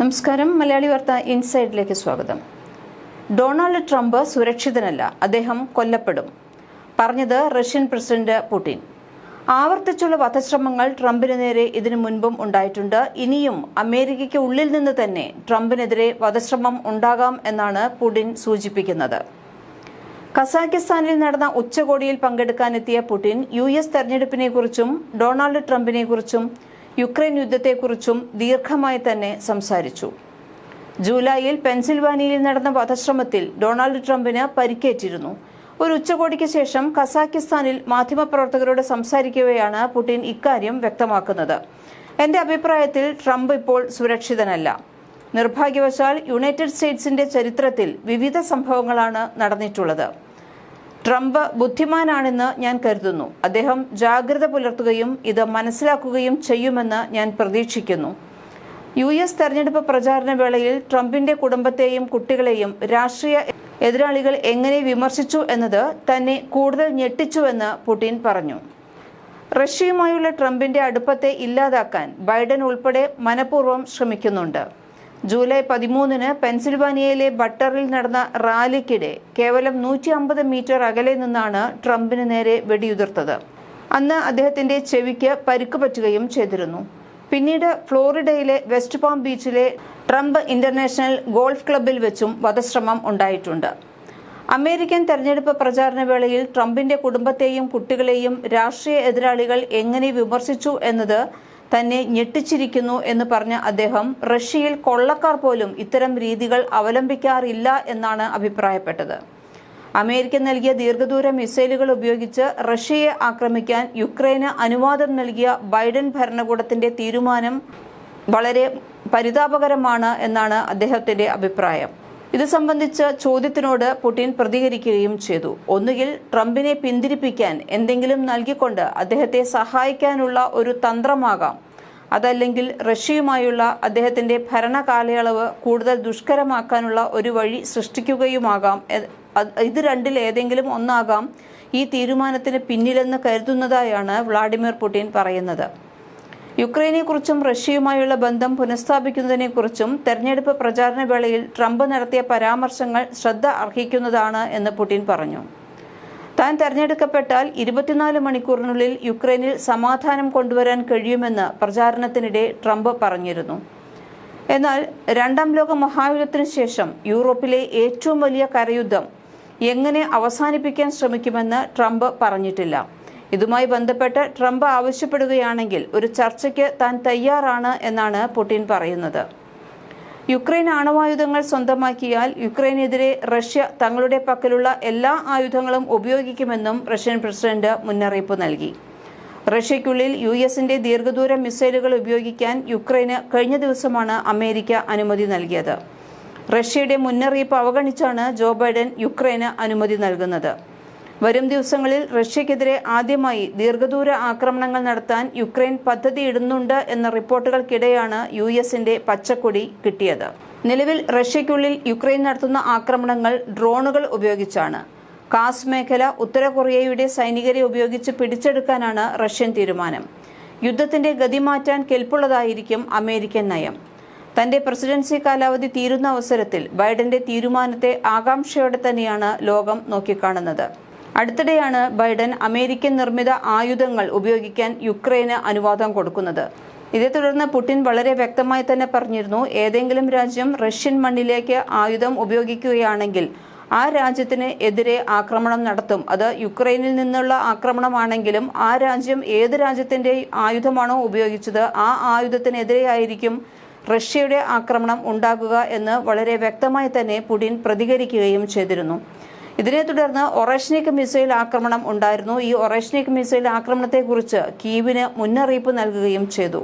നമസ്കാരം. മലയാളി വാർത്ത ഇൻസൈഡിലേക്ക് സ്വാഗതം. ഡൊണാൾഡ് ട്രംപ് സുരക്ഷിതനല്ല, അദ്ദേഹം കൊല്ലപ്പെടും, പറഞ്ഞത് റഷ്യൻ പ്രസിഡന്റ് പുടിൻ. ആവർത്തിച്ചുള്ള വധശ്രമങ്ങൾ ട്രംപിന് നേരെ ഇതിനു മുൻപും ഉണ്ടായിട്ടുണ്ട്. ഇനിയും അമേരിക്കയ്ക്ക് ഉള്ളിൽ നിന്ന് തന്നെ ട്രംപിനെതിരെ വധശ്രമം ഉണ്ടാകാം എന്നാണ് പുടിൻ സൂചിപ്പിക്കുന്നത്. കസാഖിസ്ഥാനിൽ നടന്ന ഉച്ചകോടിയിൽ പങ്കെടുക്കാനെത്തിയ പുടിൻ US തെരഞ്ഞെടുപ്പിനെക്കുറിച്ചും ഡൊണാൾഡ് ട്രംപിനെക്കുറിച്ചും യുക്രൈൻ യുദ്ധത്തെക്കുറിച്ചും ദീർഘമായി തന്നെ സംസാരിച്ചു. ജൂലൈയിൽ പെൻസിൽവാനിയയിൽ നടന്ന വധശ്രമത്തിൽ ഡൊണാൾഡ് ട്രംപിന് പരിക്കേറ്റിരുന്നു. ഒരു ഉച്ചകോടിക്ക് ശേഷം കസാഖിസ്ഥാനിൽ മാധ്യമപ്രവർത്തകരോട് സംസാരിക്കവെയാണ് പുടിൻ ഇക്കാര്യം വ്യക്തമാക്കുന്നത്. എന്റെ അഭിപ്രായത്തിൽ ട്രംപ് ഇപ്പോൾ സുരക്ഷിതനല്ല. നിർഭാഗ്യവശാൽ യുണൈറ്റഡ് സ്റ്റേറ്റ്സിന്റെ ചരിത്രത്തിൽ വിവിധ സംഭവങ്ങളാണ് നടന്നിട്ടുള്ളത്. ട്രംപ് ബുദ്ധിമാനാണെന്ന് ഞാൻ കരുതുന്നു. അദ്ദേഹം ജാഗ്രത പുലർത്തുകയും ഇത് മനസ്സിലാക്കുകയും ചെയ്യുമെന്ന് ഞാൻ പ്രതീക്ഷിക്കുന്നു. US തെരഞ്ഞെടുപ്പ് പ്രചാരണ വേളയിൽ ട്രംപിന്റെ കുടുംബത്തെയും കുട്ടികളെയും രാഷ്ട്രീയ എതിരാളികൾ എങ്ങനെ വിമർശിച്ചു എന്നത് തന്നെ കൂടുതൽ ഞെട്ടിച്ചുവെന്ന് പുടിൻ പറഞ്ഞു. റഷ്യയുമായുള്ള ട്രംപിന്റെ അടുപ്പത്തെ ഇല്ലാതാക്കാൻ ബൈഡൻ ഉൾപ്പെടെ മനഃപൂർവ്വം ശ്രമിക്കുന്നുണ്ട്. ജൂലൈ 13 പെൻസിൽവാനിയയിലെ ബട്ടറിൽ നടന്ന റാലിക്കിടെ കേവലം 150 മീറ്റർ അകലെ നിന്നാണ് ട്രംപിന് നേരെ വെടിയുതിർത്തത്. അന്ന് അദ്ദേഹത്തിന്റെ ചെവിക്ക് പരിക്ക് പറ്റുകയും ചെയ്തിരുന്നു. പിന്നീട് ഫ്ലോറിഡയിലെ വെസ്റ്റ് പാം ബീച്ചിലെ ട്രംപ് ഇന്റർനാഷണൽ ഗോൾഫ് ക്ലബിൽ വെച്ചും വധശ്രമം ഉണ്ടായിട്ടുണ്ട്. അമേരിക്കൻ തെരഞ്ഞെടുപ്പ് പ്രചാരണ വേളയിൽ ട്രംപിന്റെ കുടുംബത്തെയും കുട്ടികളെയും രാഷ്ട്രീയ എതിരാളികൾ എങ്ങനെ വിമർശിച്ചു എന്നത് തന്നെ ഞെട്ടിച്ചിരിക്കുന്നു എന്ന് പറഞ്ഞ അദ്ദേഹം റഷ്യയിൽ കൊള്ളക്കാർ പോലും ഇത്തരം രീതികൾ അവലംബിക്കാറില്ല എന്നാണ് അഭിപ്രായപ്പെട്ടത്. അമേരിക്ക നൽകിയ ദീർഘദൂര മിസൈലുകൾ ഉപയോഗിച്ച് റഷ്യയെ ആക്രമിക്കാൻ യുക്രൈന് അനുവാദം നൽകിയ ബൈഡൻ ഭരണകൂടത്തിന്റെ തീരുമാനം വളരെ പരിതാപകരമാണ് എന്നാണ് അദ്ദേഹത്തിന്റെ അഭിപ്രായം. ഇത് സംബന്ധിച്ച ചോദ്യത്തിനോട് പുടിൻ പ്രതികരിക്കുകയും ചെയ്തു. ഒന്നുകിൽ ട്രംപിനെ പിന്തിരിപ്പിക്കാൻ എന്തെങ്കിലും നൽകിക്കൊണ്ട് അദ്ദേഹത്തെ സഹായിക്കാനുള്ള ഒരു തന്ത്രമാകാം, അതല്ലെങ്കിൽ റഷ്യയുമായുള്ള അദ്ദേഹത്തിന്റെ ഭരണകാലയളവ് കൂടുതൽ ദുഷ്കരമാക്കാനുള്ള ഒരു വഴി സൃഷ്ടിക്കുകയുമാകാം. ഇത് രണ്ടിൽ ഏതെങ്കിലും ഒന്നാകാം ഈ തീരുമാനത്തിന് പിന്നിലെന്ന് കരുതുന്നതായാണ് വ്ളാഡിമിർ പുടിൻ പറയുന്നത്. യുക്രൈനെക്കുറിച്ചും റഷ്യയുമായുള്ള ബന്ധം പുനഃസ്ഥാപിക്കുന്നതിനെക്കുറിച്ചും തെരഞ്ഞെടുപ്പ് പ്രചാരണ വേളയിൽ ട്രംപ് നടത്തിയ പരാമർശങ്ങൾ ശ്രദ്ധ അർഹിക്കുന്നതാണ് എന്ന് പുടിൻ പറഞ്ഞു. താൻ തെരഞ്ഞെടുക്കപ്പെട്ടാൽ 24 മണിക്കൂറിനുള്ളിൽ യുക്രൈനിൽ സമാധാനം കൊണ്ടുവരാൻ കഴിയുമെന്ന് പ്രചാരണത്തിനിടെ ട്രംപ് പറഞ്ഞിരുന്നു. എന്നാൽ രണ്ടാം ലോക മഹായുദ്ധത്തിനു ശേഷം യൂറോപ്പിലെ ഏറ്റവും വലിയ കരയുദ്ധം എങ്ങനെ അവസാനിപ്പിക്കാൻ ശ്രമിക്കുമെന്ന് ട്രംപ് പറഞ്ഞിട്ടില്ല. ഇതുമായി ബന്ധപ്പെട്ട് ട്രംപ് ആവശ്യപ്പെടുകയാണെങ്കിൽ ഒരു ചർച്ചയ്ക്ക് താൻ തയ്യാറാണ് എന്നാണ് പുടിൻ പറയുന്നത്. യുക്രൈൻ ആണവായുധങ്ങൾ സ്വന്തമാക്കിയാൽ യുക്രൈനെതിരെ റഷ്യ തങ്ങളുടെ പക്കലുള്ള എല്ലാ ആയുധങ്ങളും ഉപയോഗിക്കുമെന്നും റഷ്യൻ പ്രസിഡന്റ് മുന്നറിയിപ്പ് നൽകി. റഷ്യയ്ക്കുള്ളിൽ USന്റെ ദീർഘദൂര മിസൈലുകൾ ഉപയോഗിക്കാൻ യുക്രൈന് കഴിഞ്ഞ ദിവസമാണ് അമേരിക്ക അനുമതി നൽകിയത്. റഷ്യയുടെ മുന്നറിയിപ്പ് അവഗണിച്ചാണ് ജോ ബൈഡൻ യുക്രൈന് അനുമതി നൽകുന്നത്. വരും ദിവസങ്ങളിൽ റഷ്യക്കെതിരെ ആദ്യമായി ദീർഘദൂര ആക്രമണങ്ങൾ നടത്താൻ യുക്രൈൻ പദ്ധതിയിടുന്നുണ്ട് എന്ന റിപ്പോർട്ടുകൾക്കിടെയാണ് USന്റെ പച്ചക്കൊടി കിട്ടിയത്. നിലവിൽ റഷ്യയ്ക്കുള്ളിൽ യുക്രൈൻ നടത്തുന്ന ആക്രമണങ്ങൾ ഡ്രോണുകൾ ഉപയോഗിച്ചാണ്. കാസ് മേഖല ഉത്തര കൊറിയയുടെ സൈനികരെ ഉപയോഗിച്ച് പിടിച്ചെടുക്കാനാണ് റഷ്യൻ തീരുമാനം. യുദ്ധത്തിന്റെ ഗതി മാറ്റാൻ കെൽപ്പുള്ളതായിരിക്കും അമേരിക്കൻ നയം. തന്റെ പ്രസിഡൻസി കാലാവധി തീരുന്ന അവസരത്തിൽ ബൈഡന്റെ തീരുമാനത്തെ ആകാംക്ഷയോടെ തന്നെയാണ് ലോകം നോക്കിക്കാണുന്നത്. അടുത്തിടെയാണ് ബൈഡൻ അമേരിക്കൻ നിർമ്മിത ആയുധങ്ങൾ ഉപയോഗിക്കാൻ യുക്രൈന് അനുവാദം കൊടുക്കുന്നത്. ഇതേ തുടർന്ന് പുടിൻ വളരെ വ്യക്തമായി തന്നെ പറഞ്ഞിരുന്നു, ഏതെങ്കിലും രാജ്യം റഷ്യൻ മണ്ണിലേക്ക് ആയുധം ഉപയോഗിക്കുകയാണെങ്കിൽ ആ രാജ്യത്തിന് എതിരെ ആക്രമണം നടത്തും. അത് യുക്രൈനിൽ നിന്നുള്ള ആക്രമണമാണെങ്കിലും ആ രാജ്യം ഏത് രാജ്യത്തിന്റെ ആയുധമാണോ ഉപയോഗിച്ചത് ആ ആയുധത്തിനെതിരെയായിരിക്കും റഷ്യയുടെ ആക്രമണം ഉണ്ടാകുക എന്ന് വളരെ വ്യക്തമായി തന്നെ പുടിൻ പ്രതികരിക്കുകയും ചെയ്തിരുന്നു. ഇതിനെ തുടർന്ന് ഒറേഷ്നിക് മിസൈൽ ആക്രമണം ഉണ്ടായിരുന്നു. ഈ ഒറേഷ്നിക് മിസൈൽ ആക്രമണത്തെക്കുറിച്ച് കീവിന് മുന്നറിയിപ്പ് നൽകുകയും ചെയ്തു.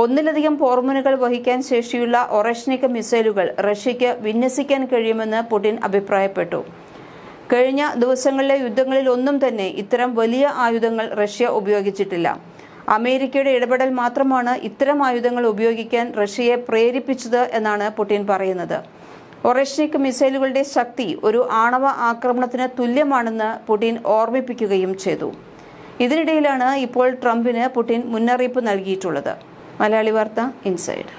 ഒന്നിലധികം പോർമുനകൾ വഹിക്കാൻ ശേഷിയുള്ള ഒറേഷ്നിക് മിസൈലുകൾ റഷ്യയ്ക്ക് വിന്യസിക്കാൻ കഴിയുമെന്ന് പുടിൻ അഭിപ്രായപ്പെട്ടു. കഴിഞ്ഞ ദിവസങ്ങളിലെ യുദ്ധങ്ങളിൽ ഒന്നും തന്നെ ഇത്തരം വലിയ ആയുധങ്ങൾ റഷ്യ ഉപയോഗിച്ചിട്ടില്ല. അമേരിക്കയുടെ ഇടപെടൽ മാത്രമാണ് ഇത്തരം ആയുധങ്ങൾ ഉപയോഗിക്കാൻ റഷ്യയെ പ്രേരിപ്പിച്ചത് എന്നാണ് പുടിൻ പറയുന്നത്. ഒറേഷ്നിക് മിസൈലുകളുടെ ശക്തി ഒരു ആണവ ആക്രമണത്തിന് തുല്യമാണെന്ന് പുടിൻ ഓർമ്മിപ്പിക്കുകയും ചെയ്തു. ഇതിനിടയിലാണ് ഇപ്പോൾ ട്രംപിന് പുടിൻ മുന്നറിയിപ്പ് നൽകിയിട്ടുള്ളത്. മലയാളി വാർത്ത ഇൻസൈഡ്.